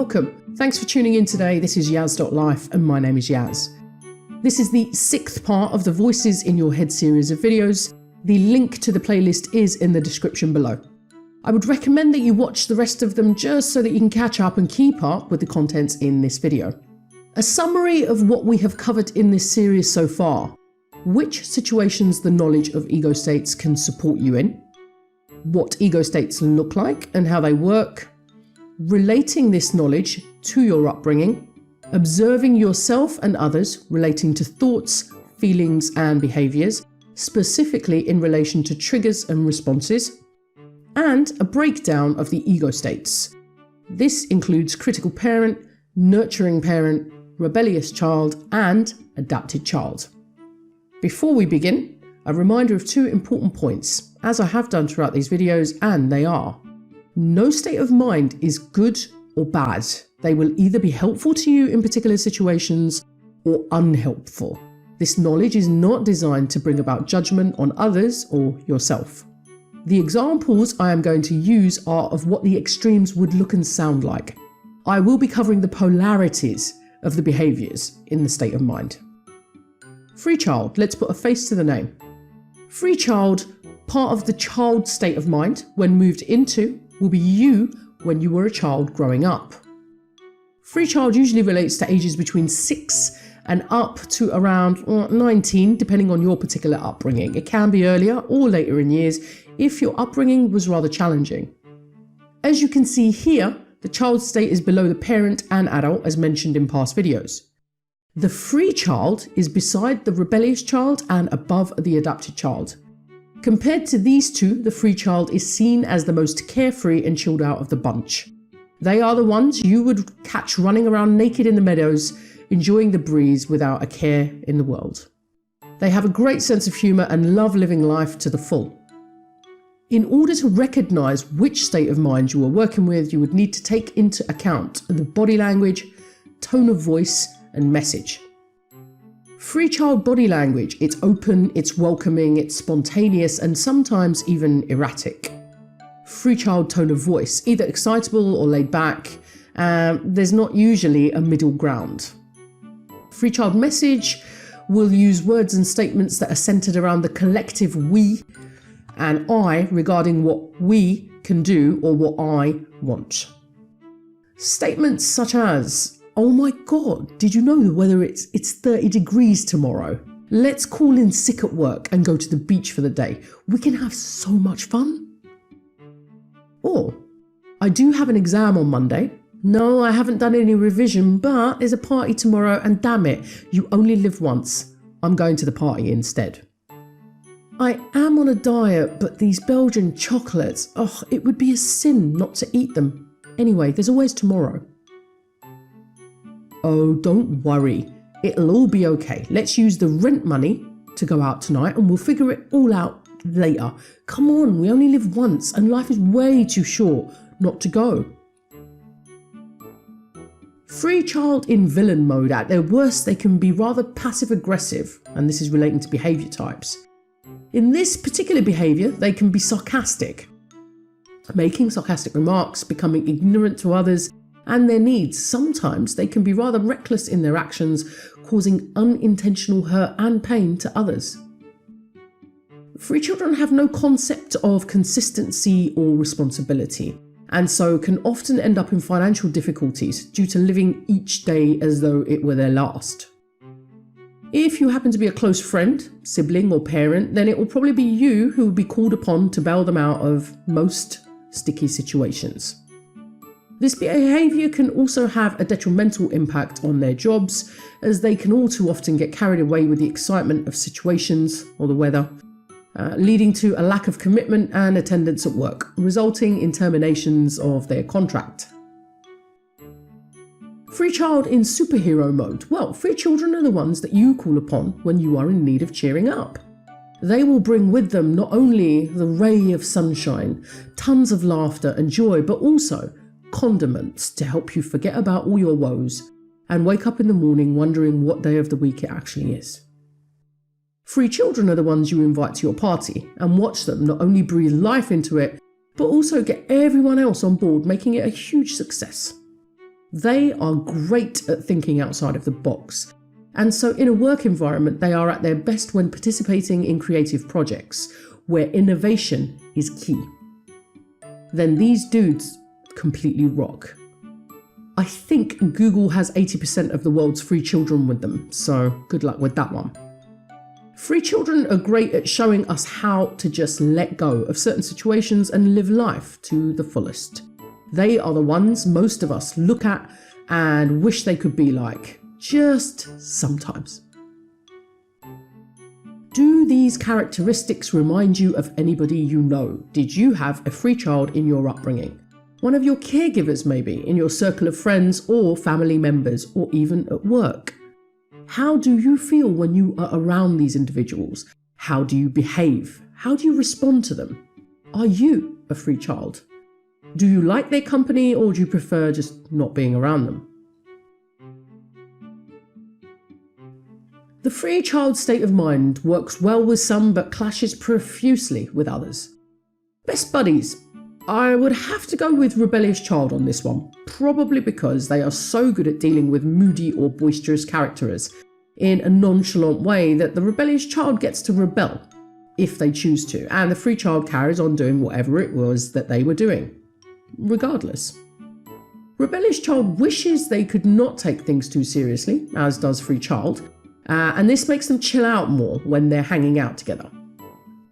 welcome. Thanks for tuning in today. This is Yaz.life and my name is Yaz. This is the 6th part of the Voices in Your Head series of videos. The link to the playlist is in the description below. I would recommend that you watch the rest of them just so that you can catch up and keep up with the contents in this video. A summary of what we have covered in this series so far. Which situations the knowledge of ego states can support you in. What ego states look like and how they work. Relating this knowledge to your upbringing. Observing yourself and others relating to thoughts, feelings and behaviours, specifically in relation to triggers and responses. And a breakdown of the ego states. This includes critical parent, nurturing parent, rebellious child and adapted child. Before we begin, a reminder of 2 important points, as I have done throughout these videos, and they are: no state of mind is good or bad. They will either be helpful to you in particular situations or unhelpful. This knowledge is not designed to bring about judgment on others or yourself. The examples I am going to use are of what the extremes would look and sound like. I will be covering the polarities of the behaviours in the state of mind. Free child, let's put a face to the name. Free child, part of the child state of mind when moved into, will be you when you were a child growing up. Free child usually relates to ages between 6 and up to around 19, depending on your particular upbringing. It can be earlier or later in years if your upbringing was rather challenging. As you can see here, the child state is below the parent and adult as mentioned in past videos. The free child is beside the rebellious child and above the adapted child. Compared to these two, the free child is seen as the most carefree and chilled out of the bunch. They are the ones you would catch running around naked in the meadows, enjoying the breeze without a care in the world. They have a great sense of humour and love living life to the full. In order to recognise which state of mind you are working with, you would need to take into account the body language, tone of voice and message. Free child body language, it's open, it's welcoming, it's spontaneous and sometimes even erratic. Free child tone of voice, either excitable or laid back, there's not usually a middle ground. Free child message will use words and statements that are centered around the collective we and I regarding what we can do or what I want. Statements such as, "Oh my God, did you know the weather it's 30 degrees tomorrow? Let's call in sick at work and go to the beach for the day. We can have so much fun." Or, "I do have an exam on Monday. No, I haven't done any revision, but there's a party tomorrow and damn it, you only live once. I'm going to the party instead." "I am on a diet, but these Belgian chocolates, it would be a sin not to eat them. Anyway, there's always tomorrow." "Oh, don't worry. It'll all be okay. Let's use the rent money to go out tonight and we'll figure it all out later. Come on, we only live once and life is way too short not to go." Free child in villain mode, at their worst they can be rather passive aggressive, and this is relating to behaviour types. In this particular behaviour they can be sarcastic, making sarcastic remarks, becoming ignorant to others and their needs. Sometimes they can be rather reckless in their actions, causing unintentional hurt and pain to others. Free children have no concept of consistency or responsibility, and so can often end up in financial difficulties due to living each day as though it were their last. If you happen to be a close friend, sibling or parent, then it will probably be you who will be called upon to bail them out of most sticky situations. This behaviour can also have a detrimental impact on their jobs, as they can all too often get carried away with the excitement of situations or the weather, leading to a lack of commitment and attendance at work, resulting in terminations of their contract. Free child in superhero mode. Well, free children are the ones that you call upon when you are in need of cheering up. They will bring with them not only the ray of sunshine, tons of laughter and joy, but also condiments to help you forget about all your woes and wake up in the morning wondering what day of the week it actually is. Free children are the ones you invite to your party and watch them not only breathe life into it, but also get everyone else on board, making it a huge success. They are great at thinking outside of the box. And so in a work environment, they are at their best when participating in creative projects where innovation is key. Then these dudes completely rock. I think Google has 80% of the world's free children with them, so good luck with that one. Free children are great at showing us how to just let go of certain situations and live life to the fullest. They are the ones most of us look at and wish they could be like, just sometimes. Do these characteristics remind you of anybody you know? Did you have a free child in your upbringing? One of your caregivers maybe, in your circle of friends or family members, or even at work? How do you feel when you are around these individuals? How do you behave? How do you respond to them? Are you a free child? Do you like their company, or do you prefer just not being around them? The free child state of mind works well with some but clashes profusely with others. Best buddies. I would have to go with rebellious child on this one, probably because they are so good at dealing with moody or boisterous characters in a nonchalant way that the rebellious child gets to rebel if they choose to, and the free child carries on doing whatever it was that they were doing, regardless. Rebellious child wishes they could not take things too seriously, as does free child, and this makes them chill out more when they're hanging out together.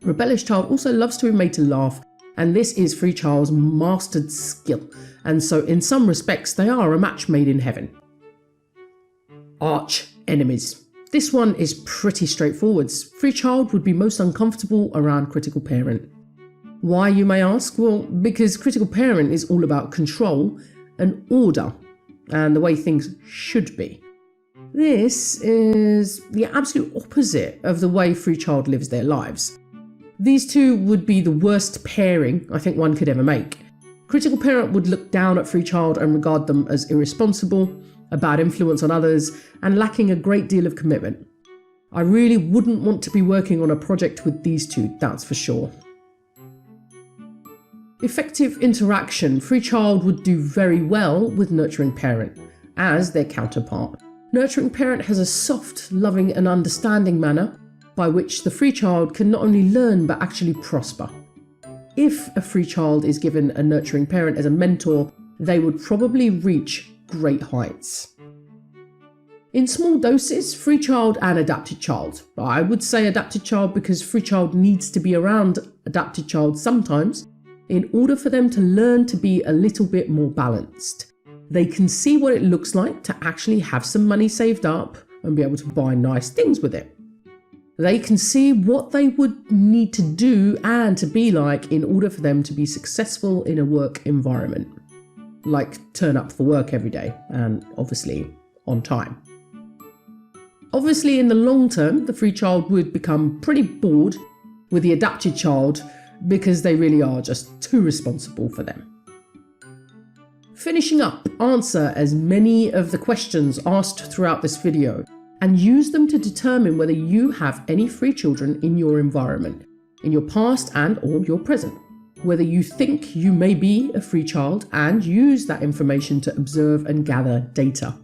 Rebellious child also loves to be made to laugh, and this is free child's mastered skill, and so in some respects they are a match made in heaven. Arch enemies. This one is pretty straightforward. Free child would be most uncomfortable around critical parent. Why, you may ask? Well, because critical parent is all about control and order and the way things should be. This is the absolute opposite of the way free child lives their lives. These two would be the worst pairing I think one could ever make. Critical parent would look down at free child and regard them as irresponsible, a bad influence on others, and lacking a great deal of commitment. I really wouldn't want to be working on a project with these two, that's for sure. Effective interaction. Free child would do very well with nurturing parent as their counterpart. Nurturing parent has a soft, loving and understanding manner by which the free child can not only learn but actually prosper. If a free child is given a nurturing parent as a mentor, they would probably reach great heights. In small doses, free child and adapted child. I would say adapted child because free child needs to be around adapted child sometimes in order for them to learn to be a little bit more balanced. They can see what it looks like to actually have some money saved up and be able to buy nice things with it. They can see what they would need to do and to be like in order for them to be successful in a work environment. Like turn up for work every day and obviously on time. Obviously in the long term, the free child would become pretty bored with the adapted child because they really are just too responsible for them. Finishing up, answer as many of the questions asked throughout this video and use them to determine whether you have any free children in your environment, in your past and or your present. Whether you think you may be a free child and use that information to observe and gather data.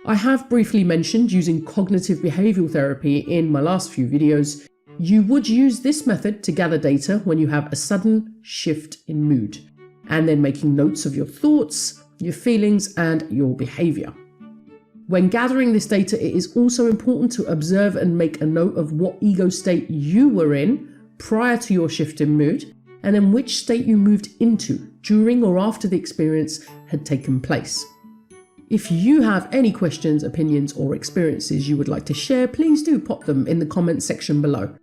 I have briefly mentioned using cognitive behavioral therapy in my last few videos. You would use this method to gather data when you have a sudden shift in mood, and then making notes of your thoughts, your feelings, and your behavior. When gathering this data, it is also important to observe and make a note of what ego state you were in prior to your shift in mood, and then which state you moved into during or after the experience had taken place. If you have any questions, opinions, or experiences you would like to share, please do pop them in the comments section below.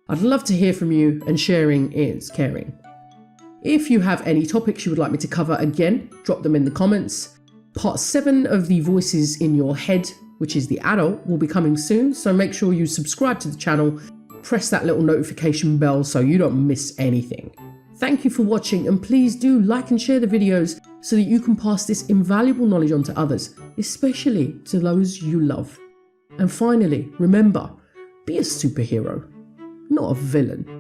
I'd love to hear from you, and sharing is caring. If you have any topics you would like me to cover again, drop them in the comments. Part 7 of the Voices in Your Head, which is the adult, will be coming soon, so make sure you subscribe to the channel, press that little notification bell so you don't miss anything. Thank you for watching, and please do like and share the videos so that you can pass this invaluable knowledge on to others, especially to those you love. And finally, remember, be a superhero, not a villain.